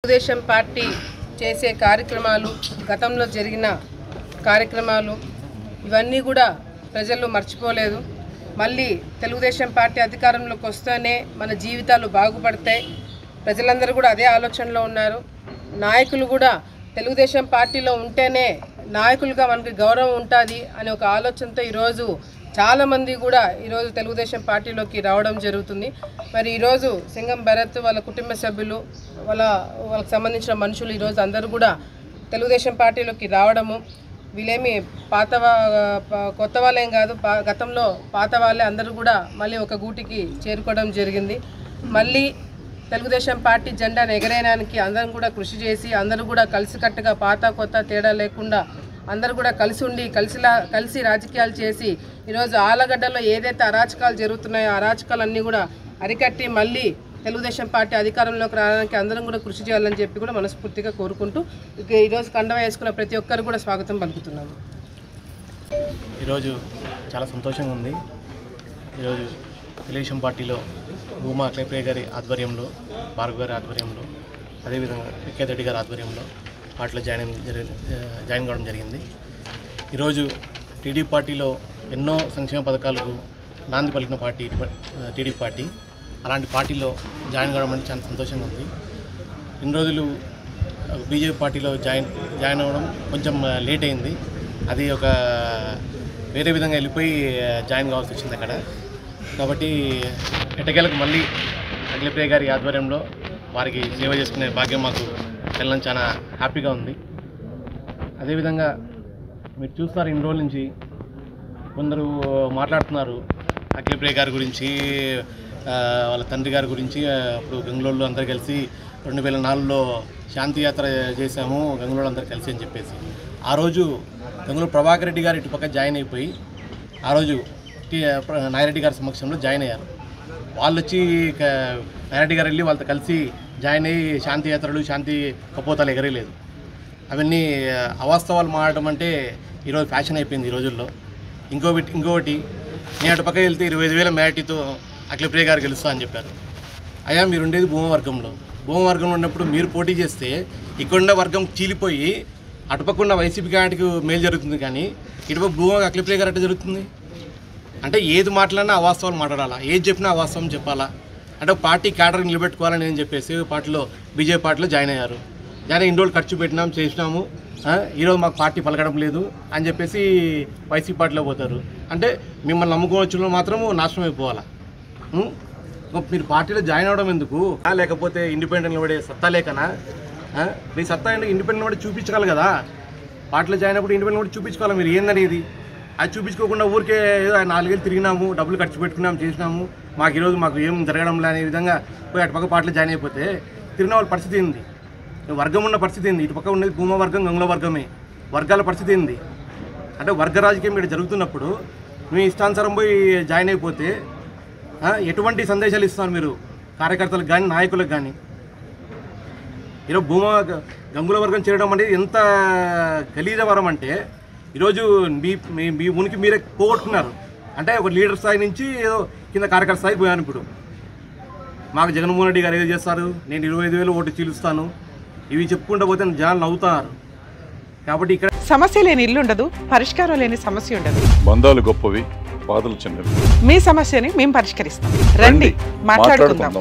Telugu Desam party చేసే కార్యక్రమాలు, గతంలో జరిగిన కార్యక్రమాలు ఇవన్నీ కూడా ప్రజలు మర్చిపోలేదు. మళ్ళీ తెలుగుదేశం పార్టీ అధికారంలోకి వస్తేనే మన జీవితాలు బాగుపడతాయి. ప్రజలందరూ కూడా అదే ఆలోచనలో ఉన్నారు. నాయకులు కూడా తెలుగుదేశం పార్టీలో ఉంటేనే నాయకులుగా మనకి గౌరవం ఉంటుంది అనే ఒక ఆలోచనతో ఈరోజు చాలామంది కూడా ఈరోజు తెలుగుదేశం పార్టీలోకి రావడం జరుగుతుంది. మరి ఈరోజు సింగం భరత్ వాళ్ళ కుటుంబ సభ్యులు వాళ్ళకి సంబంధించిన మనుషులు ఈరోజు అందరూ కూడా తెలుగుదేశం పార్టీలోకి రావడము, వీళ్ళేమి కొత్త వాళ్ళేం కాదు, గతంలో పాత వాళ్ళే అందరూ కూడా మళ్ళీ ఒక గూటికి చేరుకోవడం జరిగింది. మళ్ళీ తెలుగుదేశం పార్టీ జెండాను ఎగరేయడానికి అందరం కూడా కృషి చేసి అందరూ కూడా కలిసికట్టుగా పాత కొత్త తేడా లేకుండా అందరూ కూడా కలిసి రాజకీయాలు చేసి ఈరోజు ఆలగడ్డలో ఏదైతే అరాచకాలు జరుగుతున్నాయో అరాచకాలన్నీ కూడా అరికట్టి మళ్ళీ తెలుగుదేశం పార్టీ అధికారంలోకి రావడానికి అందరం కూడా కృషి చేయాలని చెప్పి కూడా మనస్ఫూర్తిగా కోరుకుంటూ ఈరోజు కండవ వేసుకున్న ప్రతి ఒక్కరు కూడా స్వాగతం పలుకుతున్నాము. ఈరోజు చాలా సంతోషంగా ఉంది. ఈరోజు తెలుగుదేశం పార్టీలో భూమా అఖిలప్రియ గారి ఆధ్వర్యంలో, భార్గవ్ గారి ఆధ్వర్యంలో, అదేవిధంగా వికేత్ రెడ్డి గారి ఆధ్వర్యంలో పార్టీలో జాయిన్ కావడం జరిగింది. ఈరోజు టీడీపీ పార్టీలో ఎన్నో సంక్షేమ పథకాలకు నాంది పలికిన పార్టీ టీడీపీ పార్టీ. అలాంటి పార్టీలో జాయిన్ కావడం అంటే చాలా సంతోషంగా ఉంది. ఇన్ని రోజులు బీజేపీ పార్టీలో జాయిన్ అవ్వడం కొంచెం లేట్ అయింది. అది ఒక వేరే విధంగా వెళ్ళిపోయి జాయిన్ కావాల్సి వచ్చింది అక్కడ. కాబట్టి ఎట్టకేలకు మళ్ళీ అఖిలప్రియ గారి ఆధ్వర్యంలో వారికి సేవ చేసుకునే భాగ్యం మాకు వెళ్ళడం చాలా హ్యాపీగా ఉంది. అదేవిధంగా మీరు చూస్తున్నారు, ఇన్ని రోజుల నుంచి కొందరు మాట్లాడుతున్నారు అఖిలప్రియ గారి గురించి, వాళ్ళ తండ్రి గారి గురించి. అప్పుడు గంగులోళ్ళు అందరు కలిసి 2004లో శాంతి యాత్ర చేశాము గంగులోళ్ళు అందరు కలిసి అని చెప్పేసి, ఆ రోజు గంగులో ప్రభాకర్ రెడ్డి గారు ఇటుపక్క జాయిన్ అయిపోయి ఆ రోజు నాయిరెడ్డి గారి సమక్షంలో జాయిన్ అయ్యారు. వాళ్ళు వచ్చి నాయిరెడ్డి గారు వెళ్ళి వాళ్ళతో కలిసి జాయిన్ అయ్యి శాంతి యాత్రలు, శాంతి కపోతాలు ఎగరేయలేదు. అవన్నీ అవాస్తవాలు మారడం అంటే ఈరోజు ఫ్యాషన్ అయిపోయింది ఈ రోజుల్లో. ఇంకొకటి నేను అటు పక్క వెళ్తే 25,000 మెజార్టీతో అఖిలప్రియ గారు గెలుస్తా అని చెప్పారు. అయ్యా మీరు ఉండేది భూమవర్గంలో ఉన్నప్పుడు మీరు పోటీ చేస్తే ఇక్కడున్న వర్గం చీలిపోయి అటుపక్కన్న వైసీపీ క్యాండిడేట్కి మేలు జరుగుతుంది, కానీ ఇటుపక్క భూమా అఖిలప్రియ గారు అట్లా జరుగుతుంది. అంటే ఏది మాట్లాడినా అవాస్తవాలు మాట్లాడాలా, ఏది చెప్పినా అవాస్తవం చెప్పాలా. అంటే పార్టీ క్యాడర్ నిలబెట్టుకోవాలని నేను చెప్పేసి బీజేపీ పార్టీలో జాయిన్ అయ్యారు. ఇన్ని రోజులు ఖర్చు పెట్టినాము, చేసినాము, ఈరోజు మాకు పార్టీ పలకడం లేదు అని చెప్పేసి వైసీపీ పార్టీలో పోతారు. అంటే మిమ్మల్ని నమ్ముకోవచ్చు మాత్రం నాశనం అయిపోవాలా. మీరు పార్టీలో జాయిన్ అవ్వడం ఎందుకు? లేకపోతే ఇండిపెండెంట్ పడే సత్తా లేకనా? మీ సత్తా ఇండిపెండెంట్ కూడా చూపించగలరు కదా. పార్టీలో జాయిన్ అయినప్పుడు ఇండిపెండెంట్ కూడా చూపించుకోవాలి మీరు ఏందనేది. అది చూపించుకోకుండా ఊరికే 4 ఏళ్ళు తిరిగినాము, డబ్బులు ఖర్చు పెట్టుకున్నాము, చేసినాము, మాకు ఏం జరగడం అనే విధంగా పోయి అటుపక్క పార్టీలో జాయిన్ అయిపోతే తిరిగిన వాళ్ళ పరిస్థితి ఏంది? వర్గం ఉన్న పరిస్థితి ఏంది? ఇటుపక్క ఉన్నది భూమా వర్గం, గంగుల వర్గమే. వర్గాల పరిస్థితి ఏంది? అంటే వర్గ రాజకీయం ఇక్కడ జరుగుతున్నప్పుడు మీ ఇష్టానుసారం పోయి జాయిన్ అయిపోతే ఎటువంటి సందేశాలు ఇస్తున్నారు మీరు కార్యకర్తలకు కానీ నాయకులకు కానీ? ఈరోజు భూమా గంగుల వర్గం చేరడం అనేది ఎంత గలీజవరం అంటే ఈరోజు మీ ఉనికి మీరే పోగొట్టుకున్నారు. అంటే ఒక లీడర్ స్థాయి నుంచి ఏదో కింద కార్యకర్త స్థాయికి పోయాను. ఇప్పుడు మాకు జగన్మోహన్ రెడ్డి గారు ఏదో చేస్తారు, నేను 25,000 ఓటు చీలుస్తాను, ఇవి చెప్పుకుంటూ పోతే జనాలు నవ్వుతారు. కాబట్టి ఇక్కడ సమస్య లేని ఇల్లు ఉండదు, పరిష్కారం లేని సమస్య ఉండదు. బంధాలు గొప్పవి, బాధలు చిన్నవి. మీ సమస్యని మేము పరిష్కరిస్తాం. రండి, మాట్లాడుకుందాం.